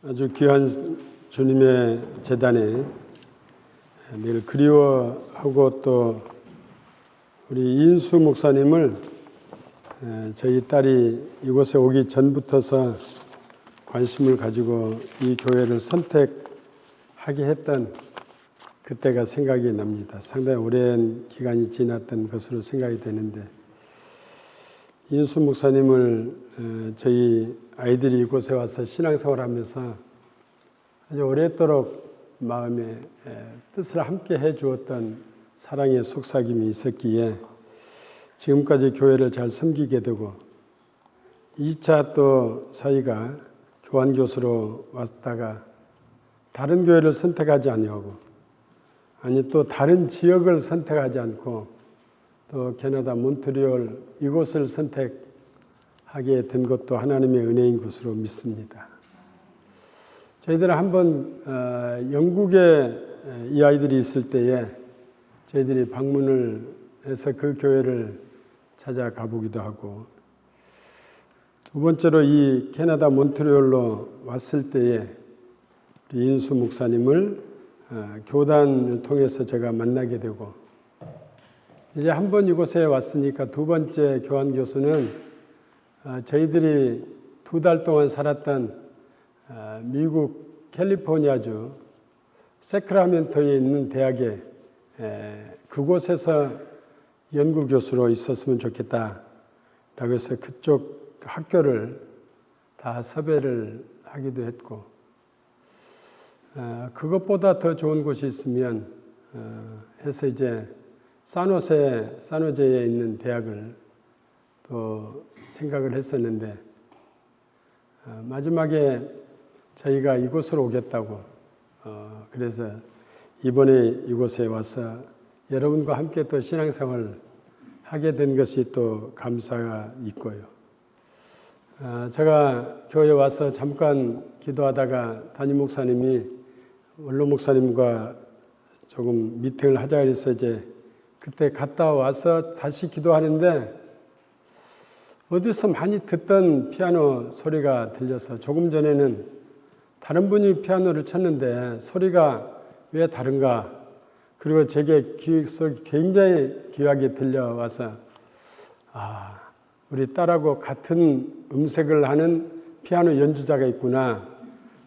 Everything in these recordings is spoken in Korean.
아주 귀한 주님의 제단에 늘 그리워하고 또 우리 이인수 목사님을 저희 딸이 이곳에 오기 전부터서 관심을 가지고 이 교회를 선택하게 했던 그때가 생각이 납니다. 상당히 오랜 기간이 지났던 것으로 생각이 되는데 이인수 목사님을 저희 아이들이 이곳에 와서 신앙생활을 하면서 아주 오랫도록 마음에 뜻을 함께 해주었던 사랑의 속삭임이 있었기에 지금까지 교회를 잘 섬기게 되고 2차 또 사이가 교환교수로 왔다가 다른 교회를 선택하지 아니하고 아니 또 다른 지역을 선택하지 않고 또 캐나다 몬트리올 이곳을 선택하게 된 것도 하나님의 은혜인 것으로 믿습니다. 저희들은 한번 영국에 이 아이들이 있을 때에 저희들이 방문을 해서 그 교회를 찾아가 보기도 하고 두 번째로 이 캐나다 몬트리올로 왔을 때에 우리 인수 목사님을 교단을 통해서 제가 만나게 되고 이제 한 번 이곳에 왔으니까 두 번째 교환 교수는 저희들이 2달 동안 살았던 미국 캘리포니아주 세크라멘토에 있는 대학에 그곳에서 연구교수로 있었으면 좋겠다라고 해서 그쪽 학교를 다 섭외를 하기도 했고 그것보다 더 좋은 곳이 있으면 해서 이제 산호제에 있는 대학을 또 생각을 했었는데 마지막에 저희가 이곳으로 오겠다고 그래서 이번에 이곳에 와서 여러분과 함께 또 신앙생활을 하게 된 것이 또 감사가 있고요. 제가 교회에 와서 잠깐 기도하다가 담임 목사님이 원로 목사님과 조금 미팅을 하자 그래서 이제 그때 갔다 와서 다시 기도하는데 어디서 많이 듣던 피아노 소리가 들려서 조금 전에는 다른 분이 피아노를 쳤는데 소리가 왜 다른가 그리고 제게 귀 속에 굉장히 귀하게 들려와서 우리 딸하고 같은 음색을 하는 피아노 연주자가 있구나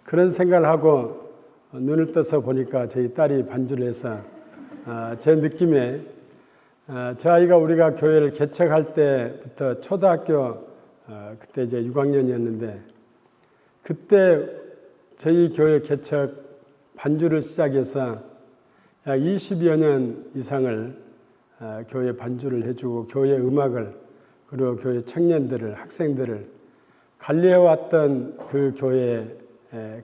그런 생각을 하고 눈을 떠서 보니까 저희 딸이 반주를 해서 제 느낌에 저 아이가 우리가 교회를 개척할 때부터 초등학교 그때 이제 6학년이었는데 그때 저희 교회 개척 반주를 시작해서 약 20여 년 이상을 교회 반주를 해주고 교회 음악을 그리고 교회 청년들을 학생들을 관리해왔던 그 교회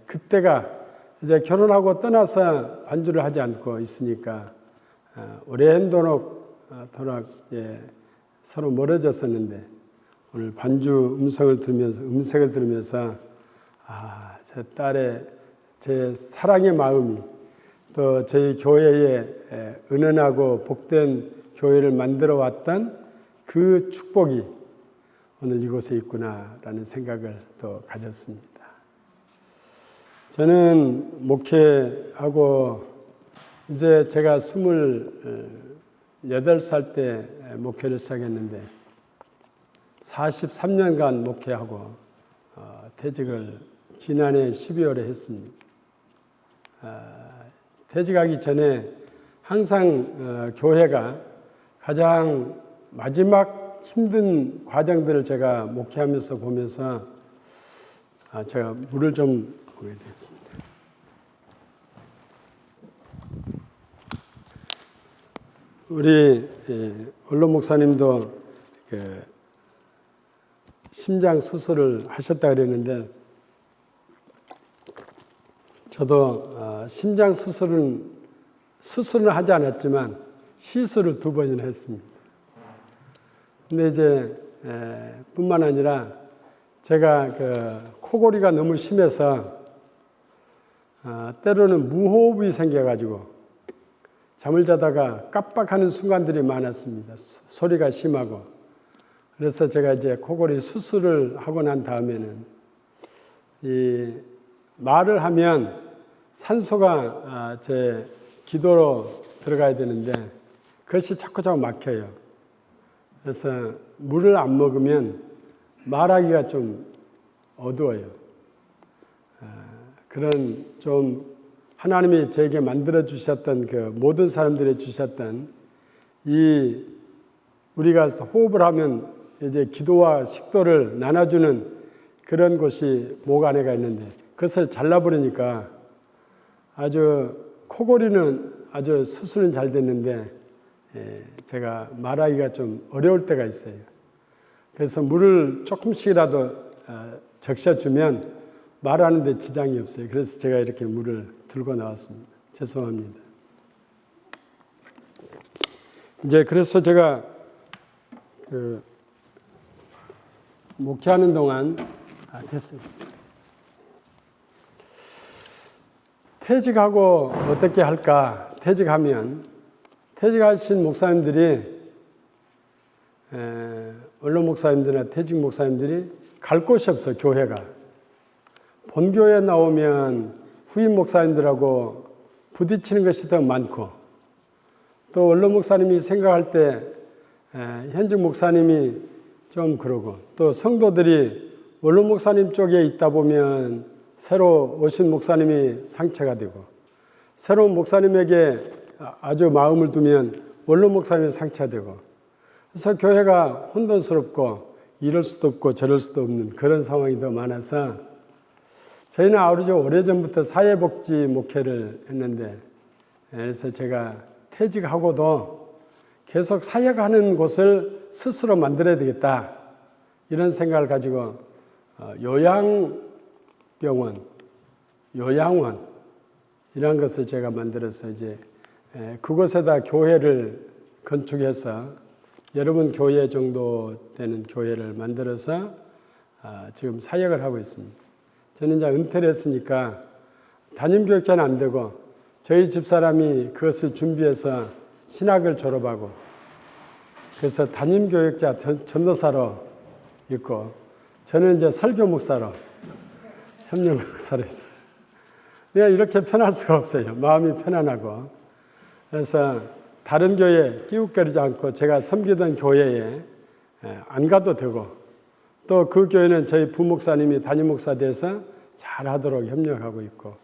그때가 이제 결혼하고 떠나서 반주를 하지 않고 있으니까 오랜도록 서로 멀어졌었는데 오늘 반주 음색을 들으면서 제 딸의 제 사랑의 마음이 또 저희 교회에 은은하고 복된 교회를 만들어 왔던 그 축복이 오늘 이곳에 있구나라는 생각을 또 가졌습니다. 저는 목회하고 이제 제가 28살 때 목회를 시작했는데 43년간 목회하고 퇴직을 지난해 12월에 했습니다. 퇴직하기 전에 항상 교회가 가장 마지막 힘든 과정들을 제가 목회하면서 보면서 제가 물을 좀 보게 되었습니다. 우리 원로 목사님도 심장 수술을 하셨다 그랬는데 저도 심장 수술은 하지 않았지만 시술을 2번이나 했습니다. 근데 이제 뿐만 아니라 제가 코골이가 너무 심해서 때로는 무호흡이 생겨가지고 잠을 자다가 깜빡하는 순간들이 많았습니다. 소리가 심하고. 그래서 제가 이제 코골이 수술을 하고 난 다음에는 이 말을 하면 산소가 제 기도로 들어가야 되는데 그것이 자꾸 막혀요. 그래서 물을 안 먹으면 말하기가 좀 어두워요. 그런 좀 하나님이 저에게 만들어 주셨던 그 모든 사람들이 주셨던 이 우리가 호흡을 하면 이제 기도와 식도를 나눠주는 그런 곳이 목 안에가 있는데 그것을 잘라버리니까 아주 코골이는 아주 수술은 잘 됐는데 제가 말하기가 좀 어려울 때가 있어요. 그래서 물을 조금씩이라도 적셔주면 말하는 데 지장이 없어요. 그래서 제가 이렇게 물을 들고 나왔습니다. 죄송합니다. 이제 그래서 제가 목회하는 동안 됐어요. 퇴직하고 어떻게 할까? 퇴직하신 목사님들이 언론 목사님들이나 퇴직 목사님들이 갈 곳이 없어. 교회가 본교회 나오면 후임 목사님들하고 부딪히는 것이 더 많고 또 언론 목사님이 생각할 때 현직 목사님이 좀 그러고 또 성도들이 언론 목사님 쪽에 있다 보면 새로 오신 목사님이 상처가 되고 새로운 목사님에게 아주 마음을 두면 원로 목사님이 상처되고 그래서 교회가 혼돈스럽고 이럴 수도 없고 저럴 수도 없는 그런 상황이 더 많아서 저희는 아주 오래전부터 사회복지 목회를 했는데 그래서 제가 퇴직하고도 계속 사역하는 곳을 스스로 만들어야 되겠다 이런 생각을 가지고 요양병원, 요양원 이런 것을 제가 만들어서 이제 그곳에다 교회를 건축해서 여러분 교회 정도 되는 교회를 만들어서 지금 사역을 하고 있습니다. 저는 이제 은퇴를 했으니까 담임교육자는 안 되고 저희 집사람이 그것을 준비해서 신학을 졸업하고 그래서 담임교육자 전도사로 있고 저는 이제 설교 목사로 협력 목사로 있어요. 내가 이렇게 편할 수가 없어요. 마음이 편안하고 그래서 다른 교회에 끼웃거리지 않고 제가 섬기던 교회에 안 가도 되고 또 그 교회는 저희 부목사님이 담임 목사 돼서 잘하도록 협력하고 있고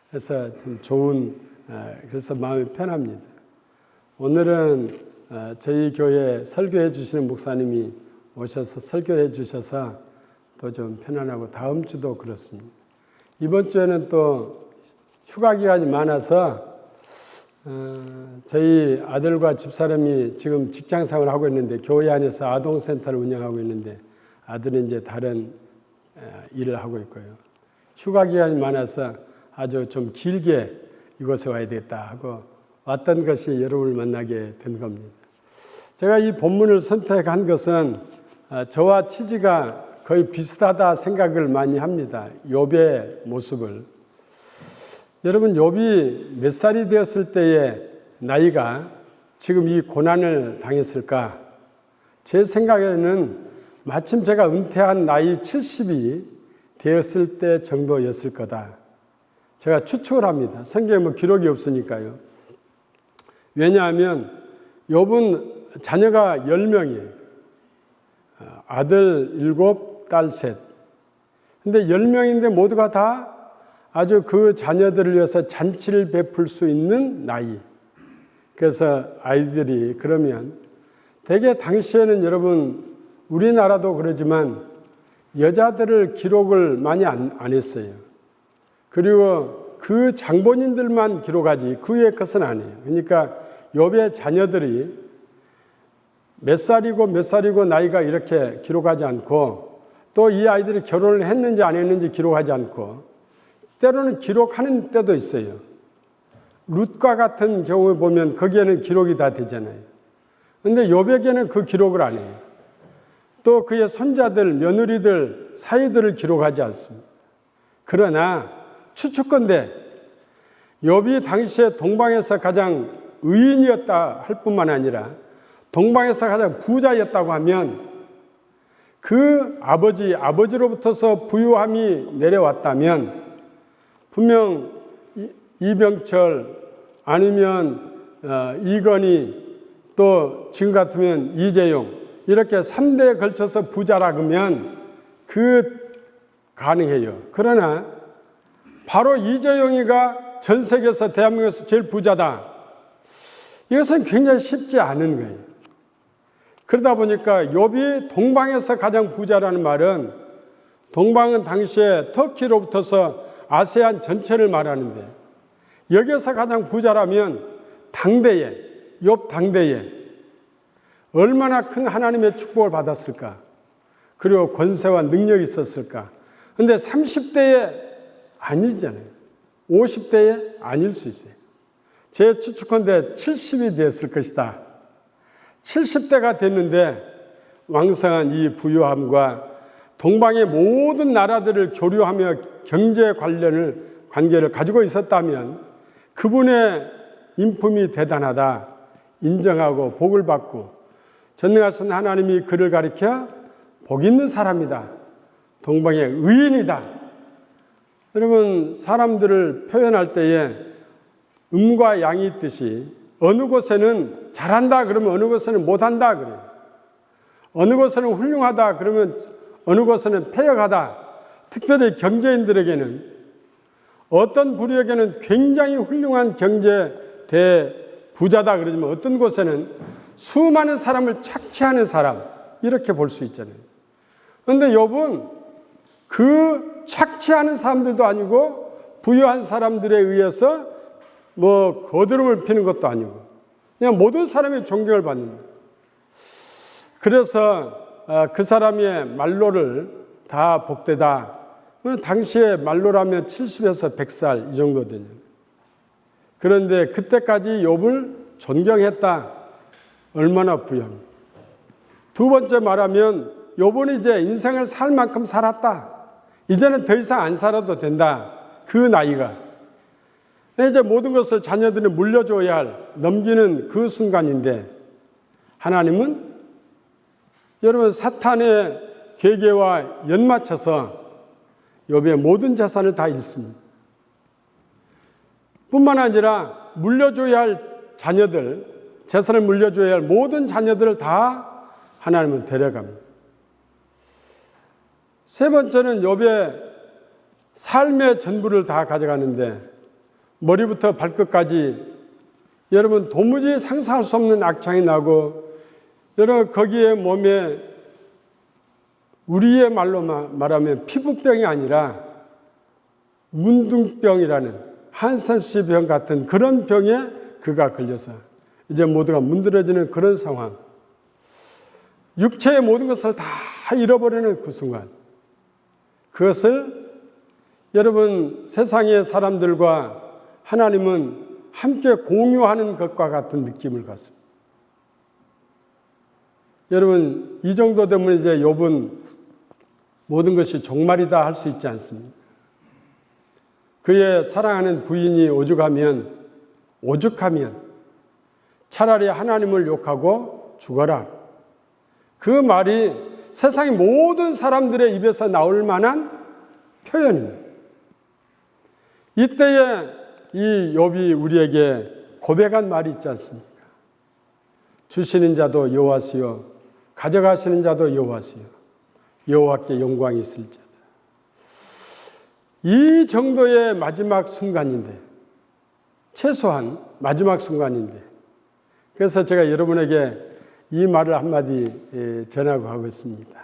그래서 좀 좋은 그래서 마음이 편합니다. 오늘은 저희 교회에 설교해 주시는 목사님이 오셔서 설교해 주셔서 또 좀 편안하고 다음 주도 그렇습니다. 이번 주에는 또 휴가 기간이 많아서 저희 아들과 집사람이 지금 직장생활을 하고 있는데 교회 안에서 아동센터를 운영하고 있는데 아들은 이제 다른 일을 하고 있고요. 휴가 기간이 많아서 아주 좀 길게 이곳에 와야 되겠다 하고 왔던 것이 여러분을 만나게 된 겁니다. 제가 이 본문을 선택한 것은 저와 취지가 거의 비슷하다 생각을 많이 합니다. 욥의 모습을. 여러분 욥이 몇 살이 되었을 때의 나이가 지금 이 고난을 당했을까? 제 생각에는 마침 제가 은퇴한 나이 70이 되었을 때 정도였을 거다. 제가 추측을 합니다. 성경에 뭐 기록이 없으니까요. 왜냐하면 욥은 자녀가 10명이에요. 아들 7, 딸 3. 근데 10명인데 모두가 다 아주 그 자녀들을 위해서 잔치를 베풀 수 있는 나이. 그래서 아이들이 그러면 대개 당시에는 여러분 우리나라도 그러지만 여자들을 기록을 많이 안 했어요. 그리고 그 장본인들만 기록하지 그 외의 것은 아니에요. 그러니까 욥의 자녀들이 몇 살이고 나이가 이렇게 기록하지 않고 또 이 아이들이 결혼을 했는지 안 했는지 기록하지 않고 때로는 기록하는 때도 있어요. 룻과 같은 경우에 보면 거기에는 기록이 다 되잖아요. 그런데 욥에게는 그 기록을 안 해요. 또 그의 손자들, 며느리들, 사위들을 기록하지 않습니다. 그러나 추측컨대 욥이 당시에 동방에서 가장 의인이었다 할 뿐만 아니라 동방에서 가장 부자였다고 하면 그 아버지로부터서 부유함이 내려왔다면 분명 이병철 아니면 이건희 또 지금 같으면 이재용 이렇게 3대에 걸쳐서 부자라 그러면 가능해요. 그러나 바로 이재용이가 전 세계에서 대한민국에서 제일 부자다. 이것은 굉장히 쉽지 않은 거예요. 그러다 보니까 욥이 동방에서 가장 부자라는 말은 동방은 당시에 터키로부터서 아세안 전체를 말하는데 여기에서 가장 부자라면 당대에 욥 당대에 얼마나 큰 하나님의 축복을 받았을까? 그리고 권세와 능력이 있었을까? 그런데 30대에 아니잖아요. 50대에 아닐 수 있어요. 제 추측컨대 70이 되었을 것이다. 70대가 됐는데 왕성한 이 부유함과 동방의 모든 나라들을 교류하며 경제 관계를 가지고 있었다면 그분의 인품이 대단하다 인정하고 복을 받고 전능하신 하나님이 그를 가리켜 복 있는 사람이다. 동방의 의인이다. 여러분 사람들을 표현할 때에 음과 양이 있듯이 어느 곳에는 잘한다 그러면 어느 곳에는 못한다 그래요. 어느 곳에는 훌륭하다 그러면 어느 곳에는 패역하다. 특별히 경제인들에게는 어떤 부류에게는 굉장히 훌륭한 경제 대부자다 그러지만 어떤 곳에는 수많은 사람을 착취하는 사람 이렇게 볼 수 있잖아요. 그런데 욥은 그 착취하는 사람들도 아니고 부유한 사람들에 의해서 거드름을 피는 것도 아니고 그냥 모든 사람의 존경을 받는 거예요. 그래서 그 사람의 말로를 다 복되다. 당시에 말로라면 70에서 100살 이 정도 되는. 그런데 그때까지 욥을 존경했다. 얼마나 부유합니까? 두 번째 말하면 욥은 이제 인생을 살 만큼 살았다. 이제는 더 이상 안 살아도 된다. 그 나이가. 이제 모든 것을 자녀들이 물려줘야 할 넘기는 그 순간인데 하나님은 여러분 사탄의 계계와 연맞춰서 욥의 모든 재산을 다 잃습니다. 뿐만 아니라 물려줘야 할 자녀들, 재산을 물려줘야 할 모든 자녀들을 다 하나님은 데려갑니다. 세 번째는 욥의 삶의 전부를 다 가져가는데 머리부터 발끝까지 여러분 도무지 상상할 수 없는 악창이 나고 여러분 거기에 몸에 우리의 말로 말하면 피부병이 아니라 문둥병이라는 한센시 병 같은 그런 병에 그가 걸려서 이제 모두가 문드러지는 그런 상황. 육체의 모든 것을 다 잃어버리는 그 순간. 그것을 여러분 세상의 사람들과 하나님은 함께 공유하는 것과 같은 느낌을 갖습니다. 여러분 이 정도 되면 이제 욥은 모든 것이 종말이다 할 수 있지 않습니까? 그의 사랑하는 부인이 오죽하면 차라리 하나님을 욕하고 죽어라. 그 말이 세상의 모든 사람들의 입에서 나올 만한 표현입니다. 이때에 이 욥이 우리에게 고백한 말이 있지 않습니까? 주시는 자도 여호와시요 가져가시는 자도 여호와시요 여호와께 영광이 있을지어다. 이 정도의 마지막 순간인데 최소한 마지막 순간인데 그래서 제가 여러분에게 이 말을 한마디 전하고 하고 있습니다.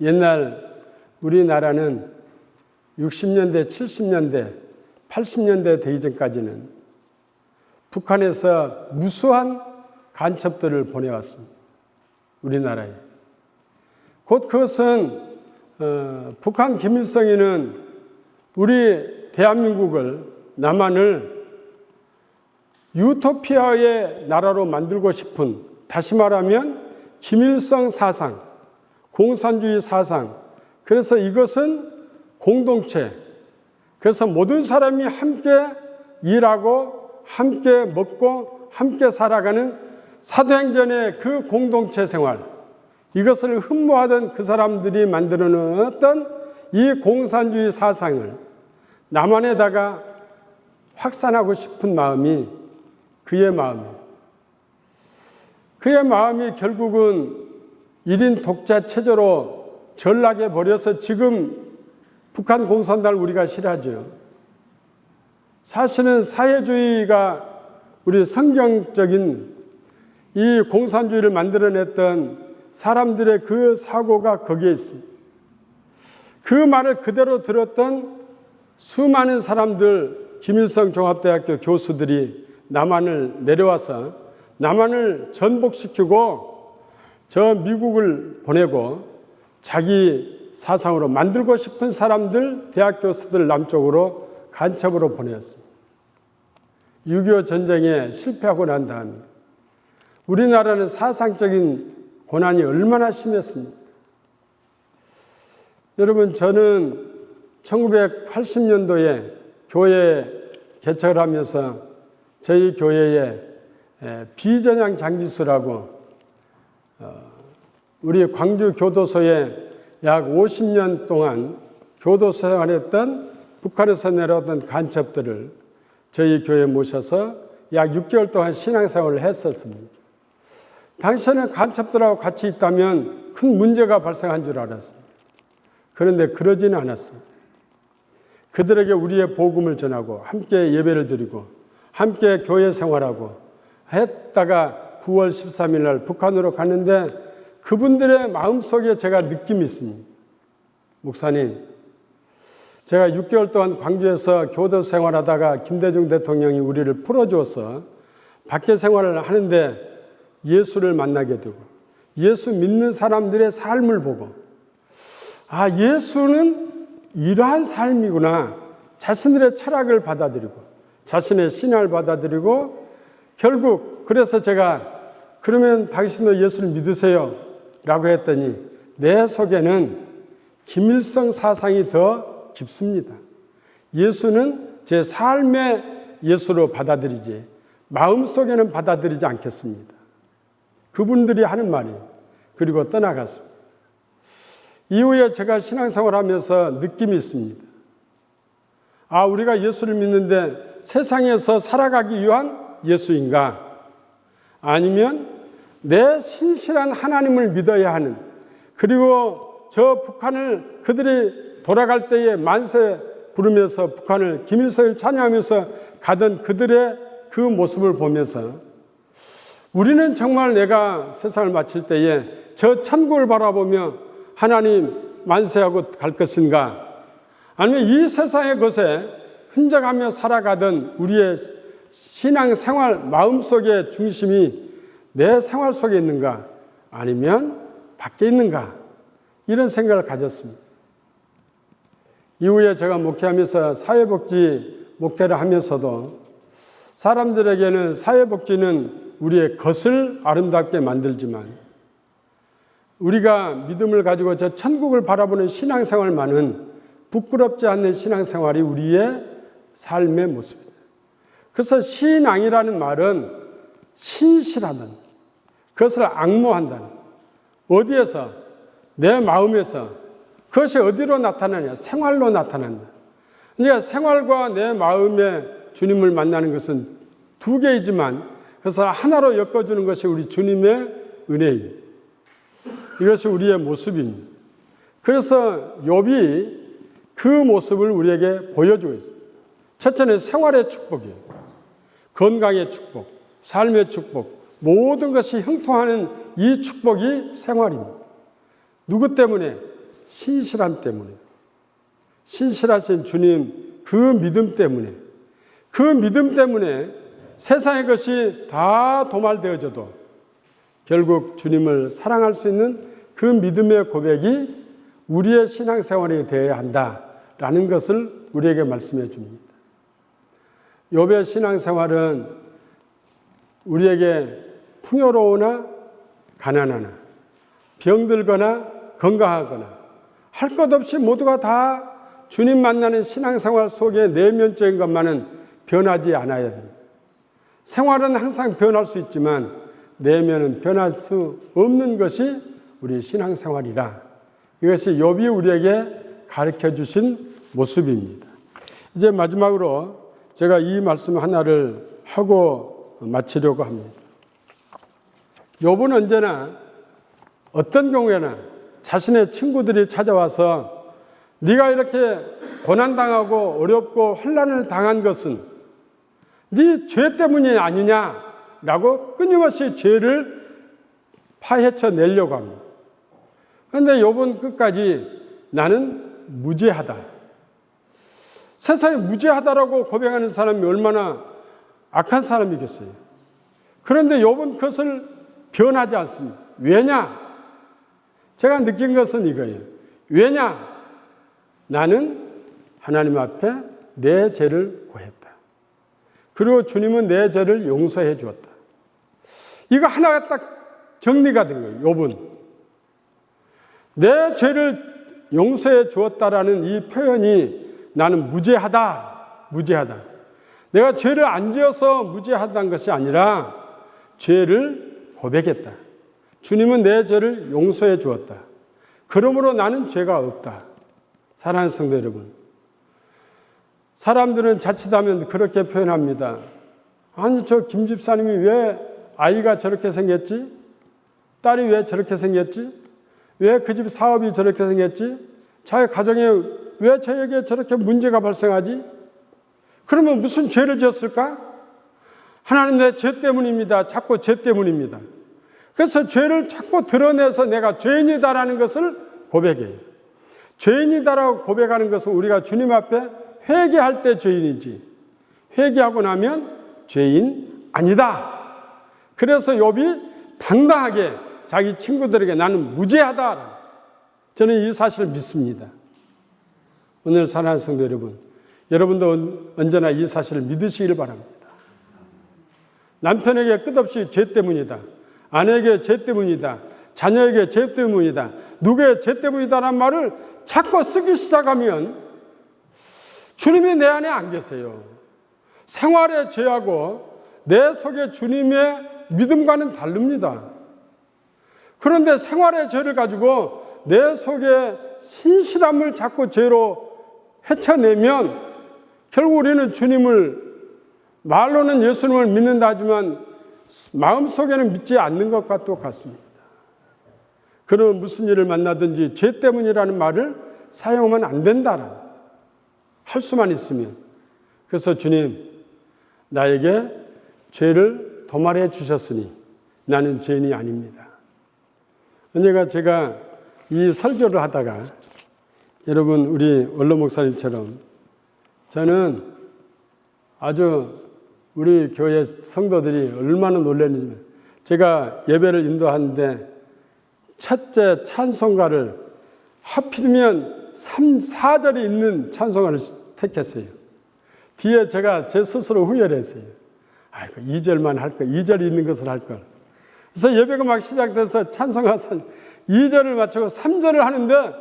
옛날 우리나라는 60년대, 70년대, 80년대 되기 전까지는 북한에서 무수한 간첩들을 보내왔습니다. 우리나라에. 곧 그것은 북한 김일성이는 우리 대한민국을 남한을 유토피아의 나라로 만들고 싶은 다시 말하면 김일성 사상, 공산주의 사상 그래서 이것은 공동체 그래서 모든 사람이 함께 일하고 함께 먹고 함께 살아가는 사도행전의 그 공동체 생활 이것을 흠모하던 그 사람들이 만들어 놓았던 이 공산주의 사상을 남한에다가 확산하고 싶은 마음이 그의 마음이에요. 그의 마음이 결국은 1인 독자 체제로 전락해 버려서 지금 북한 공산당을 우리가 싫어하죠. 사실은 사회주의가 우리 성경적인 이 공산주의를 만들어냈던 사람들의 그 사고가 거기에 있습니다. 그 말을 그대로 들었던 수많은 사람들, 김일성 종합대학교 교수들이 남한을 내려와서 남한을 전복시키고 저 미국을 보내고 자기 사상으로 만들고 싶은 사람들, 대학 교수들 남쪽으로 간첩으로 보냈습니다. 6.25 전쟁에 실패하고 난 다음에 우리나라는 사상적인 고난이 얼마나 심했습니까? 여러분, 저는 1980년도에 교회 개척을 하면서 저희 교회에 비전향 장기수라고 우리 광주 교도소에 약 50년 동안 교도소 생활했던 북한에서 내려왔던 간첩들을 저희 교회에 모셔서 약 6개월 동안 신앙생활을 했었습니다. 당시에는 간첩들하고 같이 있다면 큰 문제가 발생한 줄 알았습니다. 그런데 그러지는 않았습니다. 그들에게 우리의 복음을 전하고 함께 예배를 드리고 함께 교회 생활하고 했다가 9월 13일 날 북한으로 갔는데 그분들의 마음속에 제가 느낌이 있습니다. 목사님, 제가 6개월 동안 광주에서 교도 생활하다가 김대중 대통령이 우리를 풀어주어서 밖에 생활을 하는데 예수를 만나게 되고 예수 믿는 사람들의 삶을 보고 아, 예수는 이러한 삶이구나. 자신들의 철학을 받아들이고 자신의 신앙을 받아들이고 결국 그래서 제가 그러면 당신도 예수를 믿으세요 라고 했더니 내 속에는 김일성 사상이 더 깊습니다. 예수는 제 삶의 예수로 받아들이지 마음속에는 받아들이지 않겠습니다. 그분들이 하는 말이에요. 그리고 떠나갔습니다. 이후에 제가 신앙생활하면서 느낌이 있습니다. 아, 우리가 예수를 믿는데 세상에서 살아가기 위한 예수인가? 아니면 내 신실한 하나님을 믿어야 하는, 그리고 저 북한을 그들이 돌아갈 때에 만세 부르면서 북한을 김일성을 찬양하면서 가던 그들의 그 모습을 보면서 우리는 정말 내가 세상을 마칠 때에 저 천국을 바라보며 하나님 만세하고 갈 것인가? 아니면 이 세상의 것에 흔적하며 살아가던 우리의 신앙생활 마음속의 중심이 내 생활 속에 있는가? 아니면 밖에 있는가? 이런 생각을 가졌습니다. 이후에 제가 목회하면서 사회복지 목회를 하면서도 사람들에게는 사회복지는 우리의 것을 아름답게 만들지만 우리가 믿음을 가지고 저 천국을 바라보는 신앙생활만은 부끄럽지 않는 신앙생활이 우리의 삶의 모습입니다. 그래서 신앙이라는 말은 신실하다는, 그것을 앙모한다는, 어디에서? 내 마음에서. 그것이 어디로 나타나냐? 생활로 나타난다. 그러니까 생활과 내 마음에 주님을 만나는 것은 두 개이지만 그래서 하나로 엮어주는 것이 우리 주님의 은혜입니다. 이것이 우리의 모습입니다. 그래서 욥이 그 모습을 우리에게 보여주고 있습니다. 첫째는 생활의 축복이에요. 건강의 축복, 삶의 축복, 모든 것이 형통하는 이 축복이 생활입니다. 누구 때문에? 신실함 때문에. 신실하신 주님 그 믿음 때문에. 그 믿음 때문에 세상의 것이 다 도말되어져도 결국 주님을 사랑할 수 있는 그 믿음의 고백이 우리의 신앙생활이 되어야 한다라는 것을 우리에게 말씀해 줍니다. 욥의 신앙생활은 우리에게 풍요로우나 가난하나 병들거나 건강하거나 할 것 없이 모두가 다 주님 만나는 신앙생활 속에 내면적인 것만은 변하지 않아야 됩니다. 생활은 항상 변할 수 있지만 내면은 변할 수 없는 것이 우리 신앙생활이다. 이것이 욥이 우리에게 가르쳐 주신 모습입니다. 이제 마지막으로 제가 이 말씀 하나를 하고 마치려고 합니다. 욥은 언제나 어떤 경우에나 자신의 친구들이 찾아와서 네가 이렇게 고난당하고 어렵고 환난을 당한 것은 네 죄 때문이 아니냐라고 끊임없이 죄를 파헤쳐 내려고 합니다. 그런데 욥은 끝까지 나는 무죄하다. 세상에 무죄하다라고 고백하는 사람이 얼마나 악한 사람이겠어요. 그런데 욥은 그것을 변하지 않습니다. 왜냐? 제가 느낀 것은 이거예요. 왜냐? 나는 하나님 앞에 내 죄를 고했다. 그리고 주님은 내 죄를 용서해 주었다. 이거 하나가 딱 정리가 된 거예요. 욥은. 내 죄를 용서해 주었다라는 이 표현이 나는 무죄하다. 무죄하다. 내가 죄를 안 지어서 무죄하다는 것이 아니라 죄를 고백했다. 주님은 내 죄를 용서해 주었다. 그러므로 나는 죄가 없다. 사랑하는 성도 여러분, 사람들은 자칫하면 그렇게 표현합니다. 아니, 저 김 집사님이 왜 아이가 저렇게 생겼지? 딸이 왜 저렇게 생겼지? 왜 그 집 사업이 저렇게 생겼지? 자기 가정에 왜 저에게 저렇게 문제가 발생하지? 그러면 무슨 죄를 지었을까? 하나님, 내 죄 때문입니다. 자꾸 죄 때문입니다. 그래서 죄를 자꾸 드러내서 내가 죄인이다라는 것을 고백해요. 죄인이다라고 고백하는 것은 우리가 주님 앞에 회개할 때 죄인이지, 회개하고 나면 죄인 아니다. 그래서 욥이 당당하게 자기 친구들에게 나는 무죄하다. 저는 이 사실을 믿습니다. 오늘 사랑하는 성도 여러분, 여러분도 언제나 이 사실을 믿으시길 바랍니다. 남편에게 끝없이 죄 때문이다. 아내에게 죄 때문이다. 자녀에게 죄 때문이다. 누구의 죄 때문이다라는 말을 자꾸 쓰기 시작하면 주님이 내 안에 안 계세요. 생활의 죄하고 내 속에 주님의 믿음과는 다릅니다. 그런데 생활의 죄를 가지고 내 속에 신실함을 자꾸 죄로 헤쳐내면 결국 우리는 주님을, 말로는 예수님을 믿는다 하지만 마음속에는 믿지 않는 것과 똑같습니다. 그러면 무슨 일을 만나든지 죄 때문이라는 말을 사용하면 안 된다라 할 수만 있으면. 그래서 주님, 나에게 죄를 도말해 주셨으니 나는 죄인이 아닙니다. 언젠가 제가 이 설교를 하다가 여러분, 우리 원로 목사님처럼 저는 아주 우리 교회 성도들이 얼마나 놀랐는지, 제가 예배를 인도하는데 첫째 찬송가를 하필이면 4절이 있는 찬송가를 택했어요. 뒤에 제가 제 스스로 후회했어요. 아이고, 2절만 할 걸, 2절이 있는 것을 할 걸. 그래서 예배가 막 시작돼서 찬송가 2절을 마치고 3절을 하는데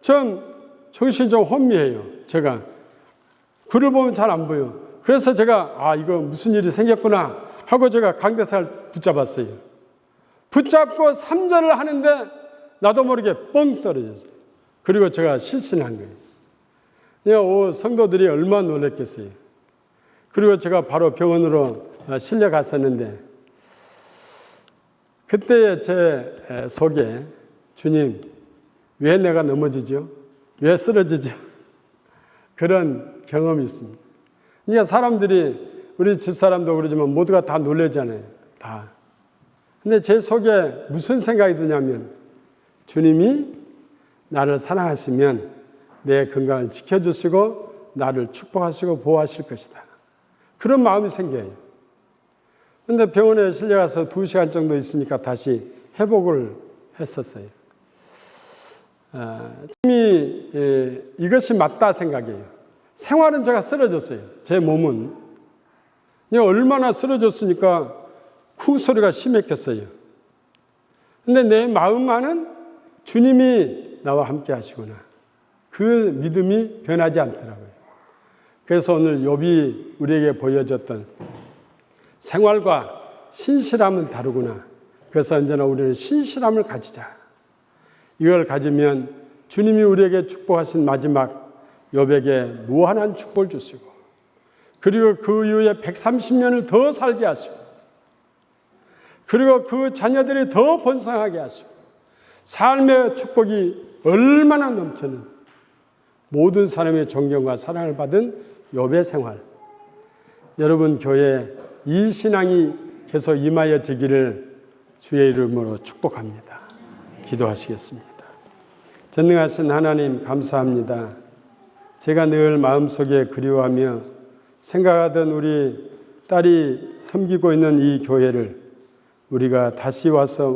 전 정신이 좀 혼미해요. 제가 글을 보면 잘 안 보여. 그래서 제가 이거 무슨 일이 생겼구나 하고 제가 강대상을 붙잡았어요. 붙잡고 3절을 하는데 나도 모르게 뻥 떨어졌어요. 그리고 제가 실신한 거예요. 성도들이 얼마나 놀랐겠어요. 그리고 제가 바로 병원으로 실려갔었는데 그때 제 속에 주님, 왜 내가 넘어지죠? 왜 쓰러지죠? 그런 경험이 있습니다. 그러니까 사람들이, 우리 집사람도 그러지만 모두가 다 놀라잖아요. 다. 근데 제 속에 무슨 생각이 드냐면 주님이 나를 사랑하시면 내 건강을 지켜주시고 나를 축복하시고 보호하실 것이다. 그런 마음이 생겨요. 그런데 병원에 실려가서 2시간 정도 있으니까 다시 회복을 했었어요. 이것이 맞다 생각해요. 생활은 제가 쓰러졌어요. 제 몸은. 얼마나 쓰러졌으니까 쿵 소리가 심했겠어요. 근데 내 마음만은 주님이 나와 함께 하시구나. 그 믿음이 변하지 않더라고요. 그래서 오늘 욥이 우리에게 보여줬던 생활과 신실함은 다르구나. 그래서 언제나 우리는 신실함을 가지자. 이걸 가지면 주님이 우리에게 축복하신 마지막 욥에게 무한한 축복을 주시고 그리고 그 이후에 130년을 더 살게 하시고 그리고 그 자녀들이 더 번성하게 하시고 삶의 축복이 얼마나 넘치는 모든 사람의 존경과 사랑을 받은 욥의 생활. 여러분 교회에 이 신앙이 계속 임하여지기를 주의 이름으로 축복합니다. 기도하시겠습니다. 전능하신 하나님 감사합니다. 제가 늘 마음속에 그리워하며 생각하던 우리 딸이 섬기고 있는 이 교회를 우리가 다시 와서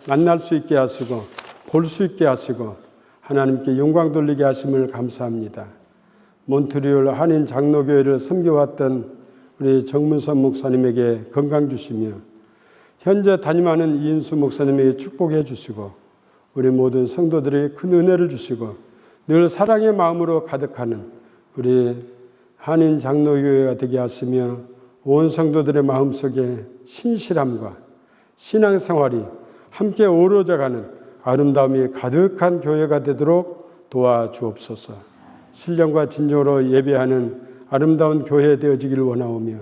만날 수 있게 하시고 볼 수 있게 하시고 하나님께 영광 돌리게 하심을 감사합니다. 몬트리올 한인 장로교회를 섬겨왔던 우리 정문선 목사님에게 건강 주시며 현재 담임하는 이인수 목사님에게 축복해 주시고 우리 모든 성도들에게 큰 은혜를 주시고 늘 사랑의 마음으로 가득하는 우리 한인 장로교회가 되게 하시며 온 성도들의 마음속에 신실함과 신앙생활이 함께 어우러져가는 아름다움이 가득한 교회가 되도록 도와주옵소서. 신령과 진정으로 예배하는 아름다운 교회 되어지기를 원하오며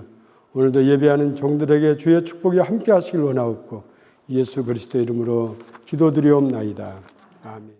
오늘도 예배하는 종들에게 주의 축복이 함께 하시길 원하옵고 예수 그리스도의 이름으로 기도드리옵나이다. 아멘.